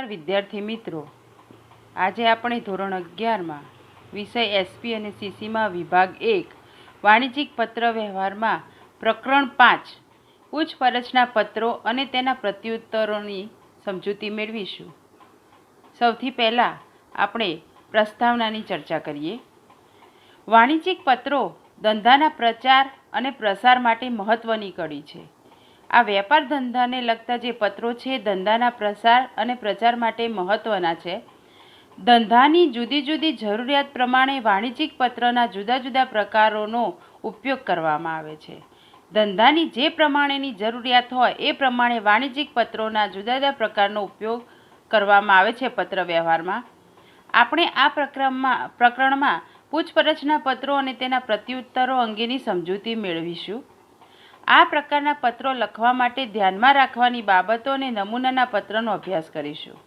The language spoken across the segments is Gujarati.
નમસ્કાર વિદ્યાર્થી મિત્રો, આજે આપણે ધોરણ 11માં વિષય એસપી અને સીસીમાં વિભાગ 1 વાણિજ્યિક પત્ર વ્યવહારમાં પ્રકરણ 5 પૂછપરછના પત્રો અને તેના પ્રત્યુત્તરોની સમજૂતી મેળવીશું। સૌથી પહેલાં આપણે પ્રસ્તાવનાની ચર્ચા કરીએ। વાણિજ્યિક પત્રો ધંધાના પ્રચાર અને પ્રસાર માટે મહત્વની કડી છે। આ વેપાર ધંધાને લગતા જે પત્રો છે ધંધાના પ્રસાર અને પ્રચાર માટે મહત્વના છે। ધંધાની જુદી જુદી જરૂરિયાત પ્રમાણે વાણિજ્યિક પત્રના જુદા જુદા પ્રકારોનો ઉપયોગ કરવામાં આવે છે। ધંધાની જે પ્રમાણેની જરૂરિયાત હોય એ પ્રમાણે વાણિજ્યિક પત્રોના જુદા જુદા પ્રકારનો ઉપયોગ કરવામાં આવે છે પત્ર વ્યવહારમાં। આપણે આ પ્રકરણમાં પૂછપરછના પત્રો અને તેના પ્રત્યુત્તરો અંગેની સમજૂતી મેળવીશું। આ પ્રકારના પત્રો લખવા માટે ધ્યાનમાં રાખવાની બાબતો અને નમૂનાના પત્રનો અભ્યાસ કરીશું।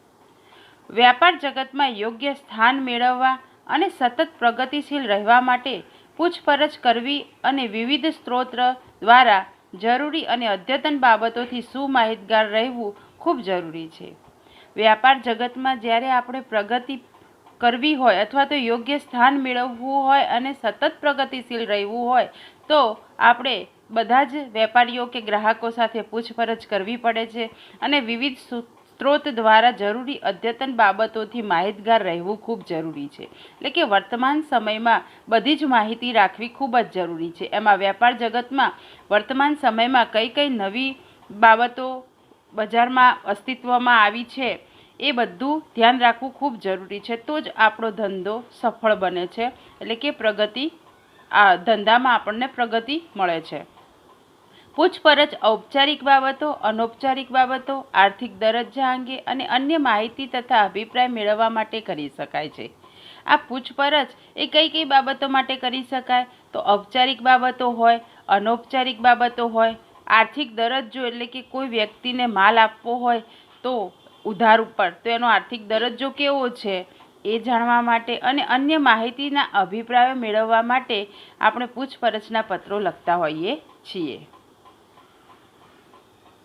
વ્યાપાર જગતમાં યોગ્ય સ્થાન મેળવવા અને સતત પ્રગતિશીલ રહેવા માટે પૂછપરછ કરવી અને વિવિધ સ્ત્રોત દ્વારા જરૂરી અને અદ્યતન બાબતોથી સુમાહિતગાર રહેવું ખૂબ જરૂરી છે। વ્યાપાર જગતમાં જ્યારે આપણે પ્રગતિ કરવી હોય અથવા તો યોગ્ય સ્થાન મેળવવું હોય અને સતત પ્રગતિશીલ રહેવું હોય તો આપણે બધા જ વેપારીઓ કે ગ્રાહકો સાથે પૂછપરછ કરવી પડે છે અને વિવિધ સ્ત્રોત દ્વારા જરૂરી અદ્યતન બાબતોથી માહિતગાર રહેવું ખૂબ જરૂરી છે। એટલે કે વર્તમાન સમયમાં બધી જ માહિતી રાખવી ખૂબ જ જરૂરી છે। એમાં વેપાર જગતમાં વર્તમાન સમયમાં કઈ નવી બાબતો બજારમાં અસ્તિત્વમાં આવી છે એ બધું ધ્યાન રાખવું ખૂબ જરૂરી છે, તો જ આપણો ધંધો સફળ બને છે। એટલે કે ધંધામાં આપણને પ્રગતિ મળે છે। પૂછપરછ ઔપચારિક બાબતો, અનૌપચારિક બાબતો, આર્થિક દરજ્જા અંગે અને અન્ય માહિતી તથા અભિપ્રાય મેળવવા માટે કરી શકાય છે। આ પૂછપરછ એ કઈ બાબતો માટે કરી શકાય તો ઔપચારિક બાબતો હોય, અનૌપચારિક બાબતો હોય, આર્થિક દરજ્જો એટલે કે કોઈ વ્યક્તિને માલ આપવો હોય તો ઉધાર ઉપર તો એનો આર્થિક દરજ્જો કેવો છે એ જાણવા માટે અને અન્ય માહિતીના અભિપ્રાયો મેળવવા માટે આપણે પૂછપરછના પત્રો લખતા હોઈએ છીએ।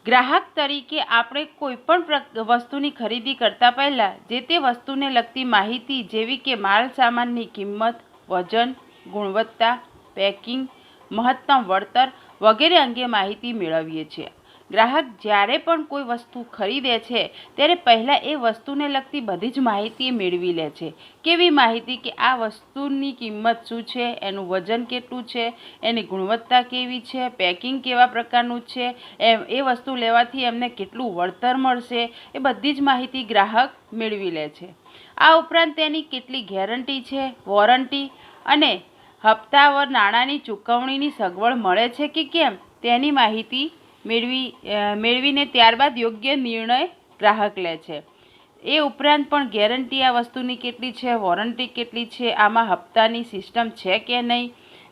ગ્રાહક તરીકે આપણે કોઈ પણ વસ્તુની ખરીદી કરતા પહેલાં જે તે વસ્તુને લગતી માહિતી જેવી કે માલ સામાનની કિંમત, વજન, ગુણવત્તા, પેકિંગ, મહત્તમ વળતર વગેરે અંગે માહિતી મેળવીએ છીએ। ગ્રાહક જ્યારે પણ કોઈ વસ્તુ ખરીદે છે ત્યારે પહેલાં એ વસ્તુને લગતી બધી જ માહિતી મેળવી લે છે। કેવી માહિતી કે આ વસ્તુની કિંમત શું છે, એનું વજન કેટલું છે, એની ગુણવત્તા કેવી છે, પેકિંગ કેવા પ્રકારનું છે, એ વસ્તુ લેવાથી એમને કેટલું વળતર મળશે, એ બધી જ માહિતી ગ્રાહક મેળવી લે છે। આ ઉપરાંત તેની કેટલી ગેરંટી છે, વોરંટી અને હપ્તાવાર નાણાંની ચૂકવણીની સગવડ મળે છે કે કેમ તેની માહિતી મેળવીને ત્યારબાદ યોગ્ય નિર્ણય ગ્રાહક લે છે। એ ઉપરાંત પણ ગેરંટી આ વસ્તુની કેટલી છે, વોરંટી કેટલી છે, આમાં હપ્તાની સિસ્ટમ છે કે નહીં,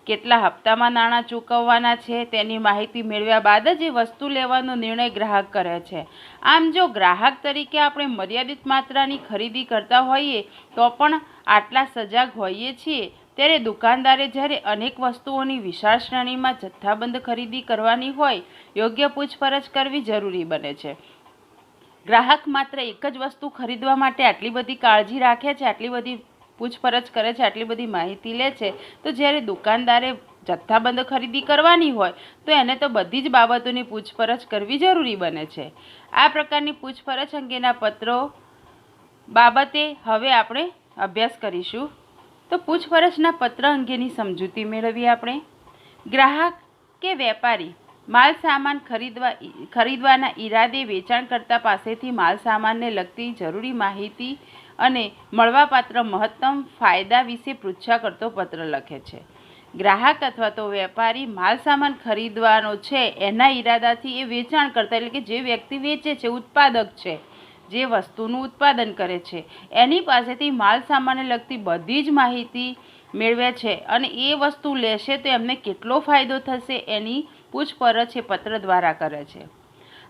કેટલા હપ્તામાં નાણાં ચૂકવવાના છે તેની માહિતી મેળવ્યા બાદ જ એ વસ્તુ લેવાનો નિર્ણય ગ્રાહક કરે છે। આમ જો ગ્રાહક તરીકે આપણે મર્યાદિત માત્રાની ખરીદી કરતા હોઈએ તો પણ આટલા સજાગ હોઈએ છીએ ત્યારે દુકાનદારે જ્યારે અનેક વસ્તુઓની વિશાળ શ્રેણીમાં જથ્થાબંધ ખરીદી કરવાની હોય યોગ્ય પૂછપરછ કરવી જરૂરી બને છે। ગ્રાહક માત્ર એક જ વસ્તુ ખરીદવા માટે આટલી બધી કાળજી રાખે છે, આટલી બધી પૂછપરછ કરે છે, આટલી બધી માહિતી લે છે તો જ્યારે દુકાનદારે જથ્થાબંધ ખરીદી કરવાની હોય તો એને તો બધી જ બાબતોની પૂછપરછ કરવી જરૂરી બને છે। આ પ્રકારની પૂછપરછ અંગેના પત્રો બાબતે હવે આપણે અભ્યાસ કરીશું। તો પૂછપરછના પત્ર અંગેની સમજૂતી મેળવીએ આપણે। ગ્રાહક કે વેપારી માલ સામાન ખરીદવાના ઈરાદે વેચાણકર્તા પાસેથી માલ સામાનને લગતી જરૂરી માહિતી અને મળવાપાત્ર મહત્તમ ફાયદા વિશે પૃચ્છા કરતો પત્ર લખે છે। ગ્રાહક અથવા તો વેપારી માલ સામાન ખરીદવાનો છે એના ઈરાદાથી એ વેચાણકર્તા એટલે કે જે વ્યક્તિ વેચે છે, ઉત્પાદક છે, જે વસ્તુનું ઉત્પાદન કરે છે એની પાસેથી માલ સામાનને લગતી બધી જ માહિતી મેળવે છે અને એ વસ્તુ લેશે તો એમને કેટલો ફાયદો થશે એની પૂછપરછ એ પત્ર દ્વારા કરે છે।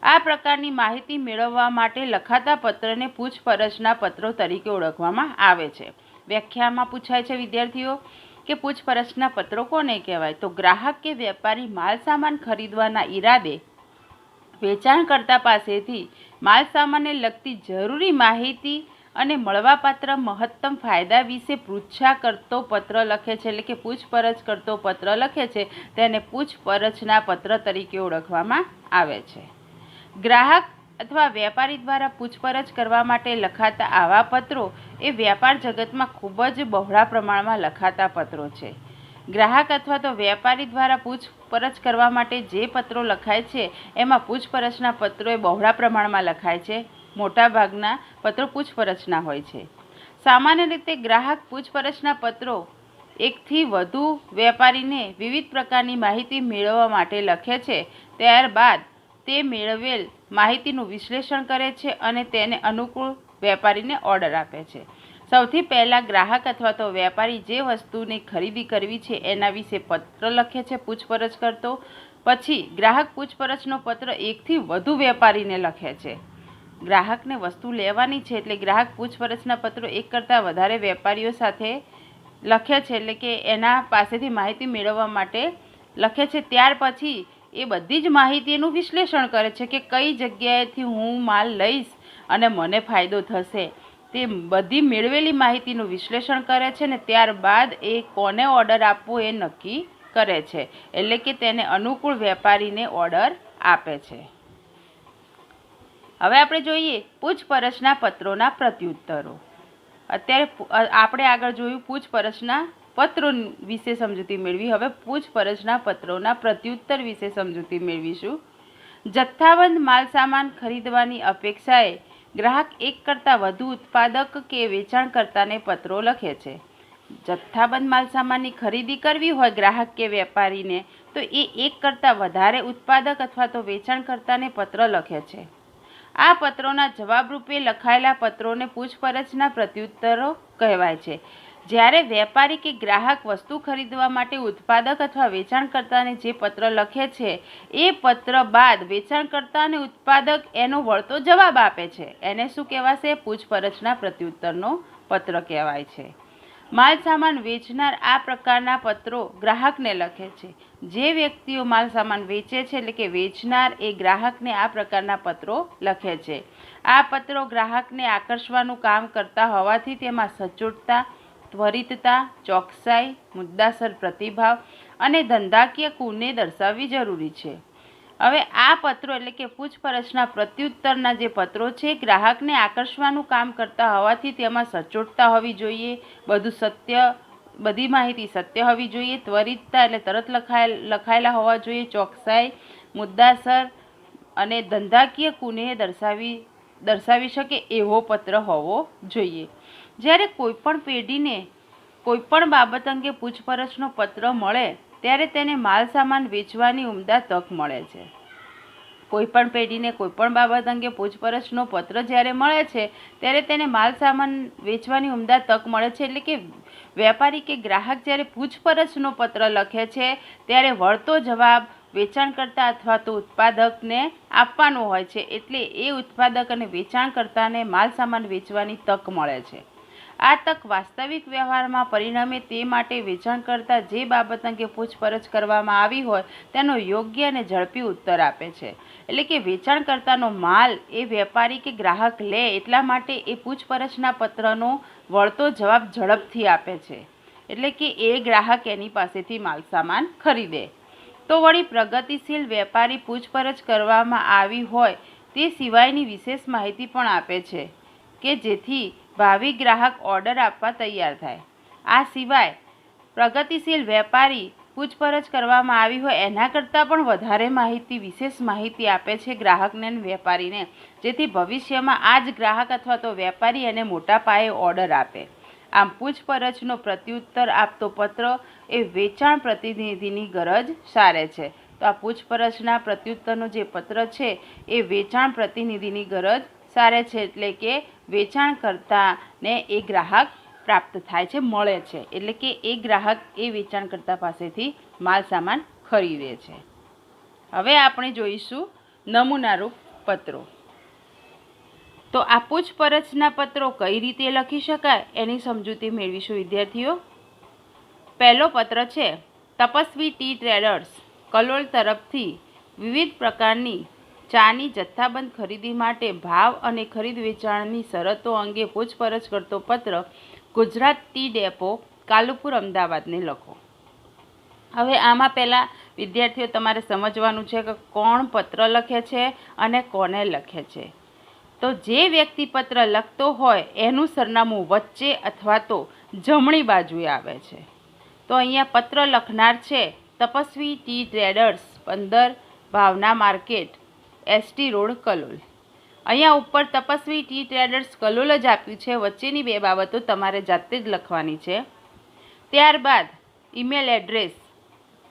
આ પ્રકારની માહિતી મેળવવા માટે લખાતા પત્રને પૂછપરછના પત્રો તરીકે ઓળખવામાં આવે છે। વ્યાખ્યામાં પૂછાય છે વિદ્યાર્થીઓ કે પૂછપરછના પત્રો કોને કહેવાય? તો ગ્રાહક કે વેપારી માલ સામાન ખરીદવાના ઈરાદે વેચાણકર્તા પાસેથી માલ સામાનને લગતી જરૂરી માહિતી અને મળવાપાત્ર મહત્તમ ફાયદા વિશે પૃચ્છા કરતો પત્ર લખે છે, એટલે કે પૂછપરછ કરતો પત્ર લખે છે, તેને પૂછપરછના પત્ર તરીકે ઓળખવામાં આવે છે. ગ્રાહક અથવા વેપારી દ્વારા પૂછપરછ કરવા માટે લખાતા આવા પત્રો એ વ્યાપાર જગતમાં ખૂબ જ બહોળા પ્રમાણમાં લખાતા પત્રો છે. ગ્રાહક અથવા તો વેપારી દ્વારા પૂછપરછ કરવા માટે જે પત્રો લખાય છે એમાં પૂછપરછના પત્રો એ બહોળા પ્રમાણમાં લખાય છે. મોટાભાગના પત્રો પૂછપરછના હોય છે. સામાન્ય રીતે ગ્રાહક પૂછપરછના પત્રો એકથી વધુ વેપારીને વિવિધ પ્રકારની માહિતી મેળવવા માટે લખે છે. ત્યારબાદ તે મેળવેલ માહિતીનું વિશ્લેષણ કરે છે અને તેને અનુકૂળ વેપારીને ઓર્ડર આપે છે. સૌથી પહેલાં ગ્રાહક અથવા તો વેપારી જે વસ્તુની ખરીદી કરવી છે એના વિશે પત્ર લખે છે પૂછપરછ કરતો. પછી ગ્રાહક પૂછપરછનો પત્ર એકથી વધુ વેપારીને લખે છે. ગ્રાહકને વસ્તુ લેવાની છે એટલે ગ્રાહક પૂછપરછના પત્રો એક કરતાં વધારે વેપારીઓ સાથે લખે છે, એટલે કે એના પાસેથી માહિતી મેળવવા માટે લખે છે. ત્યાર પછી એ બધી જ માહિતીનું વિશ્લેષણ કરે છે કે કઈ જગ્યાએથી હું માલ લઈશ અને મને ફાયદો થશે. તે બધી મેળવેલી માહિતીનું વિશ્લેષણ કરે છે ને ત્યારબાદ એ કોને ઓર્ડર આપવો એ નક્કી કરે છે, એટલે કે તેને અનુકૂળ વેપારીને ઓર્ડર આપે છે. હવે આપણે જોઈએ પૂછપરછના પત્રોના પ્રત્યુત્તરો. અત્યારે આપણે આગળ જોયું પૂછપરછના પત્રો વિશે સમજૂતી મેળવી. હવે પૂછપરછના પત્રોના પ્રત્યુત્તર વિશે સમજૂતી મેળવીશું. જથ્થાબંધ માલસામાન ખરીદવાની અપેક્ષાએ ગ્રાહક એક કરતાં વધુ ઉત્પાદક કે વેચાણકર્તાને પત્રો લખે છે. જથ્થાબંધ માલસામાનની ખરીદી કરવી હોય ગ્રાહક કે વેપારીને તો એ એક કરતાં વધારે ઉત્પાદક અથવા તો વેચાણકર્તાને પત્ર લખે છે. આ પત્રોના જવાબરૂપે લખાયેલા પત્રોને પૂછપરછના પ્રત્યુત્તરો કહેવાય છે. જ્યારે વેપારી કે ગ્રાહક વસ્તુ ખરીદવા માટે ઉત્પાદક અથવા વેચાણકર્તાને જે પત્ર લખે છે એ પત્ર બાદ વેચાણકર્તા અને ઉત્પાદક એનો વળતો જવાબ આપે છે એને શું કહેવાશે? પૂછપરછના પ્રત્યુત્તરનો પત્ર કહેવાય છે. માલ સામાન વેચનાર આ પ્રકારના પત્રો ગ્રાહકને લખે છે. જે વ્યક્તિઓ માલ સામાન વેચે છે એટલે કે વેચનાર એ ગ્રાહકને આ પ્રકારના પત્રો લખે છે. આ પત્રો ગ્રાહકને આકર્ષવાનું કામ કરતા હોવાથી તેમાં સચોટતા, ત્વરિતતા, ચોકસાઈ, મુદ્દાસર પ્રતિભાવ અને ધંધાકીય કુને દર્શાવવી જરૂરી છે. હવે આ પત્રો એટલે કે પૂછપરછના પ્રત્યુત્તરના જે પત્રો છે ગ્રાહકને આકર્ષવાનું કામ કરતા હોવાથી તેમાં સચોટતા હોવી જોઈએ, બધી માહિતી સત્ય હોવી જોઈએ, ત્વરિતતા એટલે તરત લખાયેલા હોવા જોઈએ, ચોકસાઈ, મુદ્દાસર અને ધંધાકીય કુને દર્શાવી શકે એવો પત્ર હોવો જોઈએ. જ્યારે કોઈપણ પેઢીને કોઈપણ બાબત અંગે પૂછપરછનો પત્ર મળે ત્યારે તેને માલ સામાન વેચવાની ઉમદા તક મળે છે. કોઈપણ પેઢીને કોઈપણ બાબત અંગે પૂછપરછનો પત્ર જ્યારે મળે છે ત્યારે તેને માલ સામાન વેચવાની ઉમદા તક મળે છે. એટલે કે વેપારી કે ગ્રાહક જ્યારે પૂછપરછનો પત્ર લખે છે ત્યારે વળતો જવાબ વેચાણકર્તા અથવા તો ઉત્પાદકને આપવાનો હોય છે, એટલે એ ઉત્પાદક અને વેચાણકર્તાને માલ સામાન વેચવાની તક મળે છે. આ તક વાસ્તવિક વ્યવહારમાં પરિણમે તે માટે વેચાણકર્તા જે બાબત અંગે પૂછપરછ કરવામાં આવી હોય તેનો યોગ્ય અને ઝડપી ઉત્તર આપે છે. એટલે કે વેચાણકર્તાનો માલ એ વેપારી કે ગ્રાહક લે એટલા માટે એ પૂછપરછના પત્રનો વળતો જવાબ ઝડપથી આપે છે, એટલે કે એ ગ્રાહક એની પાસેથી માલ સામાન ખરીદે. તો વળી પ્રગતિશીલ વેપારી પૂછપરછ કરવામાં આવી હોય તે સિવાયની વિશેષ માહિતી પણ આપે છે કે જેથી ભાવિ ગ્રાહક ઓર્ડર આપવા તૈયાર થાય. આ સિવાય પ્રગતિશીલ વેપારી પૂછપરછ કરવામાં આવી હોય એના કરતાં પણ વધારે માહિતી, વિશેષ માહિતી આપે છે ગ્રાહકને અને વેપારીને, જેથી ભવિષ્યમાં આ જ ગ્રાહક અથવા તો વેપારી એને મોટા પાયે ઓર્ડર આપે. આમ પૂછપરછનો પ્રત્યુત્તર આપતો પત્ર એ વેચાણ પ્રતિનિધિની ગરજ સારે છે. તો આ પૂછપરછના પ્રત્યુત્તરનો જે પત્ર છે એ વેચાણ પ્રતિનિધિની ગરજ સારે છે, એટલે કે વેચાણકર્તાને એ ગ્રાહક પ્રાપ્ત થાય છે, મળે છે. એટલે કે એ ગ્રાહક એ વેચાણકર્તા પાસેથી માલ સામાન ખરીદે છે. હવે આપણે જોઈશું નમૂનારૂપ પત્રો. તો આ પૂછપરછના પત્રો કઈ રીતે લખી શકાય એની સમજૂતી મેળવીશું વિદ્યાર્થીઓ. પહેલો પત્ર છે તપસ્વી ટી ટ્રેડર્સ કલોલ તરફથી વિવિધ પ્રકારની ચાની જથ્થાબંધ ખરીદી માટે ભાવ અને ખરીદ વેચાણની શરતો અંગે પૂછપરછ કરતો પત્ર ગુજરાત ટી ડેપો, કાલુપુર, અમદાવાદને લખો. હવે આમાં પહેલાં વિદ્યાર્થીઓ તમારે સમજવાનું છે કે કોણ પત્ર લખે છે અને કોને લખે છે. તો જે વ્યક્તિ પત્ર લખતો હોય એનું સરનામું વચ્ચે અથવા તો જમણી બાજુએ આવે છે. તો અહીંયા પત્ર લખનાર છે તપસ્વી ટી ટ્રેડર્સ, 15, ભાવના માર્કેટ, એસટી રોડ, કલોલ. અહીંયા ઉપર તપસ્વી ટી ટ્રેડર્સ કલોલ જ આપ્યું છે. વચ્ચેની બે બાબતો તમારે જાતે જ લખવાની છે. ત્યારબાદ ઈમેલ એડ્રેસ,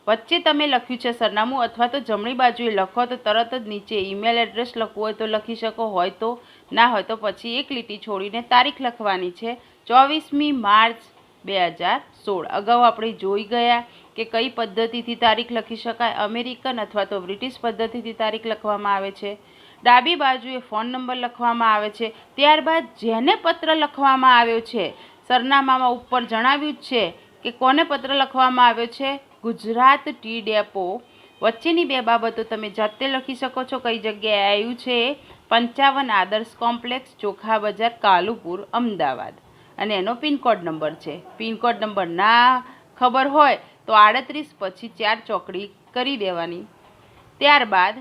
વચ્ચે તમે લખ્યું છે સરનામું અથવા તો જમણી બાજુએ લખો તો તરત જ નીચે ઈમેલ એડ્રેસ લખવું હોય તો લખી શકો, હોય તો ના હોય તો પછી એક લીટી છોડીને તારીખ લખવાની છે 24મી માર્ચ 2016. અગાઉ આપણે જોઈ ગયા કે કઈ પદ્ધતિથી તારીખ લખી શકાય. અમેરિકન અથવા તો બ્રિટિશ પદ્ધતિથી તારીખ લખવામાં આવે છે. ડાબી બાજુએ ફોન નંબર લખવામાં આવે છે. ત્યારબાદ જેને પત્ર લખવામાં આવ્યો છે, સરનામામાં ઉપર જણાવ્યું છે કે કોને પત્ર લખવામાં આવ્યો છે, ગુજરાત ટી ડેપો. વચ્ચેની બે બાબતો તમે જાતે લખી શકો છો. કઈ જગ્યાએ આવ્યું છે, 55 આદર્શ કોમ્પ્લેક્સ, ચોખા બજાર, કાલુપુર, અમદાવાદ. અને એનો પિનકોડ નંબર છે. પિનકોડ નંબર ના ખબર હોય તો 38 પછી 4 ચોકડી કરી દેવાની. ત્યારબાદ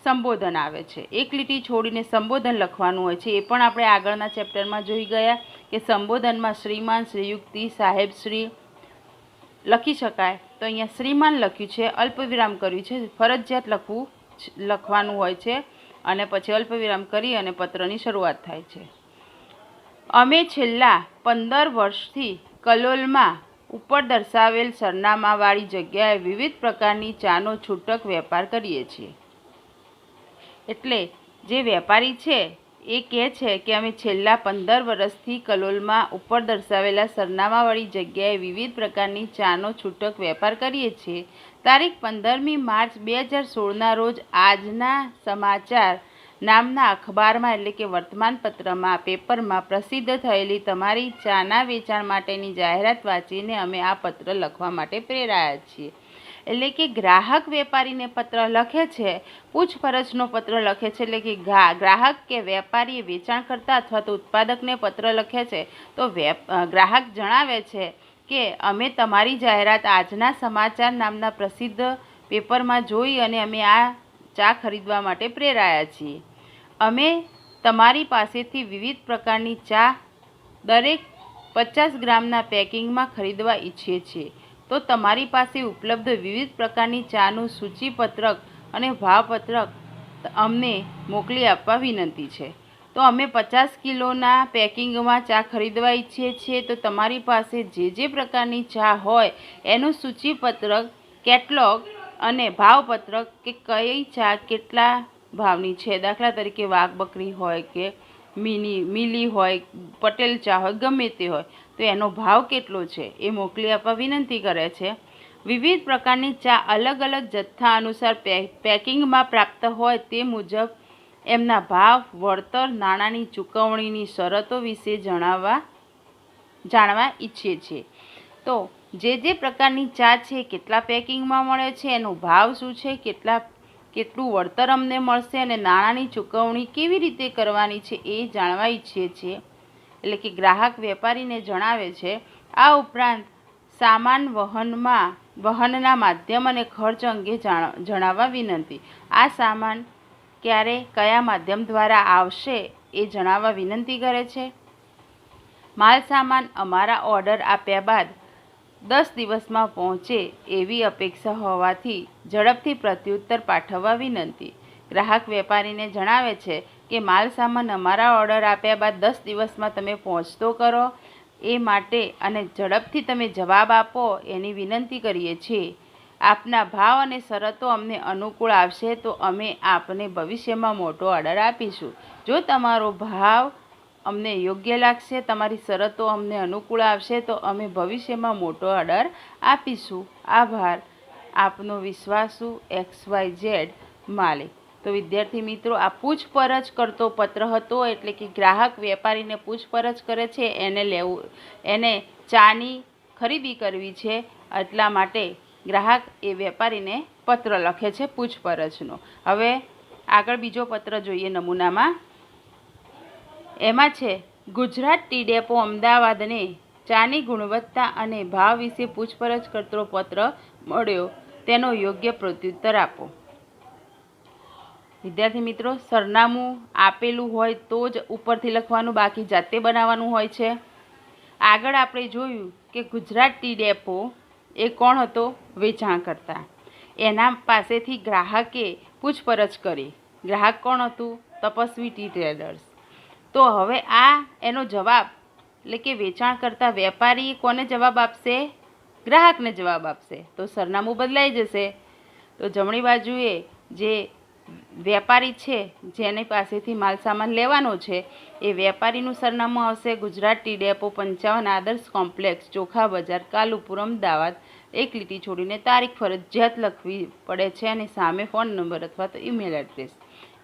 સંબોધન આવે છે. એક લીટી છોડીને સંબોધન લખવાનું હોય છે. એ પણ આપણે આગળના ચેપ્ટરમાં જોઈ ગયા કે સંબોધનમાં શ્રીમાન, શ્રીયુક્તિ, સાહેબ, શ્રી લખી શકાય. તો અહીંયા શ્રીમાન લખ્યું છે, અલ્પવિરામ કર્યું છે. ફરજિયાત લખવાનું હોય છે અને પછી અલ્પવિરામ કરી અને પત્રની શરૂઆત થાય છે. અમે છેલ્લા 15 વર્ષથી કલોલમાં ઉપર દર્શાવેલ સરનામાવાળી જગ્યાએ વિવિધ પ્રકારની ચાનો છૂટક વેપાર કરીએ છીએ. એટલે જે વેપારી છે એ કહે છે કે અમે છેલ્લા 15 વર્ષથી કલોલમાં ઉપર દર્શાવેલા સરનામાવાળી જગ્યાએ વિવિધ પ્રકારની ચાનો છૂટક વેપાર કરીએ છીએ. તારીખ 15મી માર્ચ 2016ના રોજ આજના સમાચાર નામના અખબારમાં એટલે કે વર્તમાનપત્રમાં, પેપરમાં પ્રસિદ્ધ થયેલી તમારી ચાના વેચાણ માટેની જાહેરાત વાંચીને અમે આ પત્ર લખવા માટે પ્રેરાયા છીએ. એટલે કે ગ્રાહક વેપારીને પત્ર લખે છે, પૂછપરછનો પત્ર લખે છે. એટલે કે ગ્રાહક કે વેપારીએ વેચાણકર્તા અથવા તો ઉત્પાદકને પત્ર લખે છે તો ગ્રાહક જણાવે છે કે અમે તમારી જાહેરાત આજના સમાચાર નામના પ્રસિદ્ધ પેપરમાં જોઈ અને અમે આ ચા ખરીદવા માટે પ્રેરાયા છીએ. અમે તમારી પાસેથી વિવિધ પ્રકારની ચા દરેક 50 ગ્રામના પેકિંગમાં ખરીદવા ઈચ્છીએ છીએ. તો તમારી પાસે ઉપલબ્ધ વિવિધ પ્રકારની ચાનું સૂચિપત્રક અને ભાવપત્રક અમને મોકલી આપવા વિનંતી છે. તો અમે 50 કિલોના પેકિંગમાં ચા ખરીદવા ઈચ્છીએ છીએ. તો તમારી પાસે જે પ્રકારની ચા હોય એનું સૂચિપત્રક, કેટલોગ અને ભાવપત્રક કે કઈ ચા કેટલા ભાવની છે. દાખલા તરીકે વાઘ બકરી હોય કે મિલી હોય, પટેલ ચા હોય, ગમે તે હોય તો એનો ભાવ કેટલો છે એ મોકલી આપવા વિનંતી કરે છે. વિવિધ પ્રકારની ચા અલગ અલગ જથ્થા અનુસાર પેકિંગમાં પ્રાપ્ત હોય તે મુજબ એમના ભાવ, વળતર, નાણાંની ચૂકવણીની શરતો વિશે જાણવા ઈચ્છીએ છીએ. તો જે પ્રકારની ચા છે, કેટલા પેકિંગમાં મળે છે, એનો ભાવ શું છે, કેટલું વળતર અમને મળશે અને નાણાંની ચૂકવણી કેવી રીતે કરવાની છે એ જાણવા ઈચ્છીએ છીએ. એટલે કે ગ્રાહક વેપારીને જણાવે છે. આ ઉપરાંત સામાન વહનના માધ્યમ અને ખર્ચ અંગે જણાવવા વિનંતી. આ સામાન ક્યારે, કયા માધ્યમ દ્વારા આવશે એ જણાવવા વિનંતી કરે છે. માલ સામાન અમારા ઓર્ડર આપ્યા બાદ 10 દિવસમાં પહોંચે એવી અપેક્ષા હોવાથી ઝડપથી પ્રત્યુત્તર પાઠવવા વિનંતી. ગ્રાહક વેપારીને જણાવે છે કે માલ સામાન અમારા ઓર્ડર આપ્યા બાદ 10 દિવસમાં તમે પહોંચતો કરો એ માટે અને ઝડપથી તમે જવાબ આપો એની વિનંતી કરીએ છીએ. આપના ભાવ અને શરતો અમને અનુકૂળ આવશે તો અમે આપને ભવિષ્યમાં મોટો ઓર્ડર આપીશું. જો તમારો ભાવ અમને યોગ્ય લાગશે, તમારી શરતો અમને અનુકૂળ આવશે તો અમે ભવિષ્યમાં મોટો ઓર્ડર આપીશું. આભાર. આપનો વિશ્વાસુ XYZ માલિક. તો વિદ્યાર્થી મિત્રો, આ પૂછપરછ કરતો પત્ર હતો. એટલે કે ગ્રાહક વેપારીને પૂછપરછ કરે છે, એને ચાની ખરીદી કરવી છે, એટલા માટે ગ્રાહક એ વેપારીને પત્ર લખે છે પૂછપરછનો. હવે આગળ બીજો પત્ર જોઈએ નમૂનામાં. એમાં છે ગુજરાત ટી ડેપો અમદાવાદને ચાની ગુણવત્તા અને ભાવ વિશે પૂછપરછ કરતો પત્ર મળ્યો, તેનો યોગ્ય પ્રત્યુત્તર આપો. વિદ્યાર્થી મિત્રો, સરનામું આપેલું હોય તો જ ઉપરથી લખવાનું, બાકી જાતે બનાવવાનું હોય છે. આગળ આપણે જોયું કે ગુજરાત ટી ડેપો એ કોણ હતો? વેચાણકર્તા. એના પાસેથી ગ્રાહકે પૂછપરછ કરી. ગ્રાહક કોણ હતું? Tapasvi T traders. તો હવે આ એનો જવાબ, એટલે કે વેચાણકર્તા વેપારી કોને જવાબ આપશે? ગ્રાહકને જવાબ આપશે. તો સરનામું બદલાઈ જશે. તો જમણી બાજુએ જે વેપારી છે, જેની પાસેથી માલ સામાન લેવાનો છે, એ વેપારીનું સરનામું આવશે ગુજરાત ટી ડેપો 55 આદર્શ કોમ્પ્લેક્સ, ચોખા બજાર, કાલુપુર, અમદાવાદ. એક લીટી છોડીને તારીખ ફરજિયાત લખવી પડે છે અને સામે ફોન નંબર અથવા તો ઈમેલ એડ્રેસ.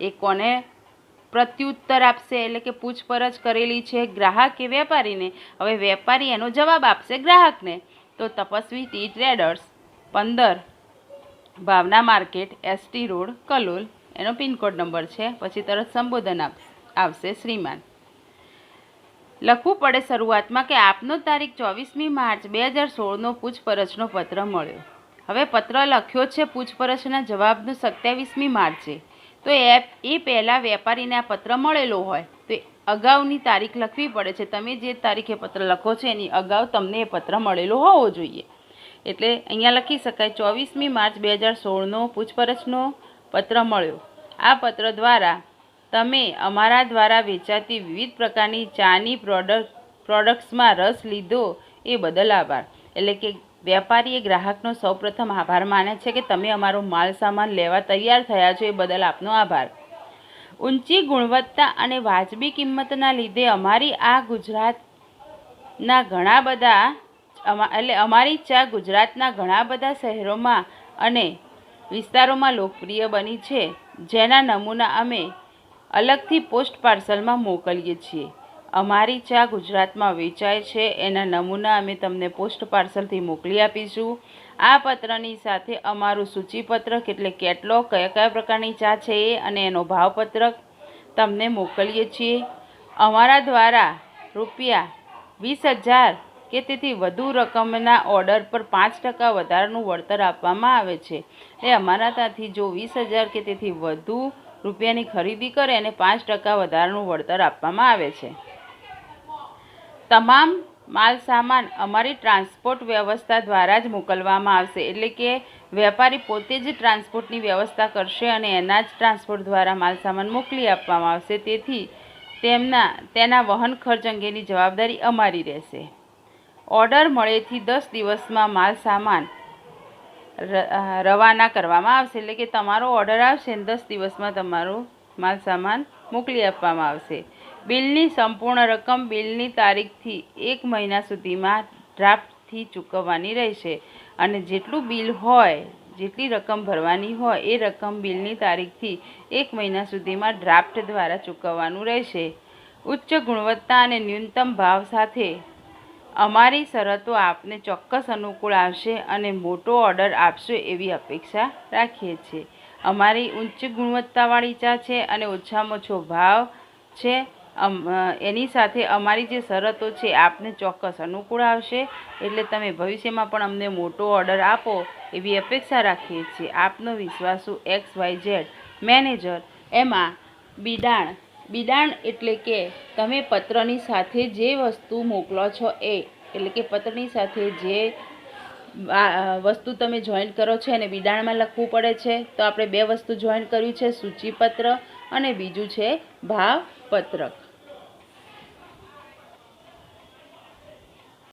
એ કોને પ્રત્યુત્તર આપશે? એટલે કે પૂછપરછ કરેલી છે ગ્રાહક કે વેપારીને. હવે વેપારી એનો જવાબ આપશે ગ્રાહકને. તો તપસ્વી ટી ટ્રેડર્સ, 15 ભાવના માર્કેટ, એસટી રોડ, કલોલ, એનો પિનકોડ નંબર છે. પછી તરત સંબોધન આવશે શ્રીમાન. લખવું પડે શરૂઆતમાં કે આપનો તારીખ 24મી માર્ચ 2016નો પૂછપરછનો પત્ર મળ્યો. હવે પત્ર લખ્યો છે પૂછપરછના જવાબનો 27મી માર્ચે. તો એ પહેલાં વેપારીને આ પત્ર મળેલો હોય તો અગાઉની તારીખ લખવી પડે છે. તમે જે તારીખે પત્ર લખો છો એની અગાઉ તમને એ પત્ર મળેલો હોવો જોઈએ. એટલે અહીંયા લખી શકાય 24મી માર્ચ 2016નો પૂછપરછનો પત્ર મળ્યો. આ પત્ર દ્વારા તમે અમારા દ્વારા વેચાતી વિવિધ પ્રકારની ચાની પ્રોડક્ટ્સમાં રસ લીધો એ બદલ આભાર. એટલે કે વેપારીએ ગ્રાહકનો સૌપ્રથમ આભાર માને છે કે તમે અમારો માલ સામાન લેવા તૈયાર થયા છો, એ બદલ આપનો આભાર. ઊંચી ગુણવત્તા અને વાજબી કિંમતના લીધે અમારી આ ગુજરાતના ઘણા બધા અમારી ચા ગુજરાતના ઘણા બધા શહેરોમાં અને વિસ્તારોમાં લોકપ્રિય બની છે, જેના નમૂના અમે અલગથી પોસ્ટ પાર્સલમાં મોકલીએ છીએ. અમારી ચા ગુજરાતમાં વેચાય છે, એના નમૂના અમે તમને પોસ્ટ પાર્સલથી મોકલી આપીશું. આ પત્રની સાથે અમારું સૂચિપત્રક એટલે કેટલોગ, કયા કયા પ્રકારની ચા છે એ અને એનો ભાવપત્રક તમને મોકલીએ છીએ. અમારા દ્વારા ₹20,000 કે તેથી વધુ રકમના ઓર્ડર પર 5% વધારાનું વળતર આપવામાં આવે છે. એ અમારા ત્યાંથી જો 20,000 કે તેથી વધુ રૂપિયાની ખરીદી કરે અને 5% વધારાનું વળતર આપવામાં આવે છે. તમામ માલ સામાન અમારી ટ્રાન્સપોર્ટ વ્યવસ્થા દ્વારા જ મોકલવામાં આવશે. એટલે કે વેપારી પોતે જ ટ્રાન્સપોર્ટની વ્યવસ્થા કરશે અને એના જ ટ્રાન્સપોર્ટ દ્વારા માલ સામાન મોકલી આપવામાં આવશે. તેથી તેના વહન ખર્ચ અંગેની જવાબદારી અમારી રહેશે. ઓર્ડર મળેથી 10 દિવસમાં માલ સામાન રવાના કરવામાં આવશે. એટલે કે તમારો ઓર્ડર આવશે અને 10 દિવસમાં તમારો માલ સામાન મોકલી આપવામાં આવશે. બિલની સંપૂર્ણ રકમ બિલની તારીખથી 1 મહિના સુધીમાં ડ્રાફ્ટથી ચૂકવવાની રહેશે અને જેટલું બિલ હોય, જેટલી રકમ ભરવાની હોય એ રકમ બિલની તારીખથી 1 મહિના સુધીમાં ડ્રાફ્ટ દ્વારા ચૂકવવાનું રહેશે. ઉચ્ચ ગુણવત્તા અને ન્યૂનતમ ભાવ સાથે અમારી શરતો આપને ચોક્કસ અનુકૂળ આવશે અને મોટો ઓર્ડર આપશો એવી અપેક્ષા રાખીએ છીએ. અમારી ઉચ્ચ ગુણવત્તાવાળી ચા છે અને ઓછામાં ઓછો ભાવ છે. એની સાથે અમારી જે શરતો છે આપને ચોક્કસ અનુકૂળ આવશે. એટલે તમે ભવિષ્યમાં પણ અમને મોટો ઓર્ડર આપો એવી અપેક્ષા રાખીએ છીએ. આપનો વિશ્વાસુ XYZ મેનેજર. એમાં બિડાણ એટલે કે તમે પત્રની સાથે જે વસ્તુ મોકલો છો એ, એટલે કે પત્રની સાથે જે વસ્તુ તમે જોઈન કરો છો એને બિડાણમાં લખવું પડે છે. તો આપણે 2 વસ્તુ જોઈન કર્યું છે, સૂચિપત્ર અને બીજું છે ભાવપત્રક.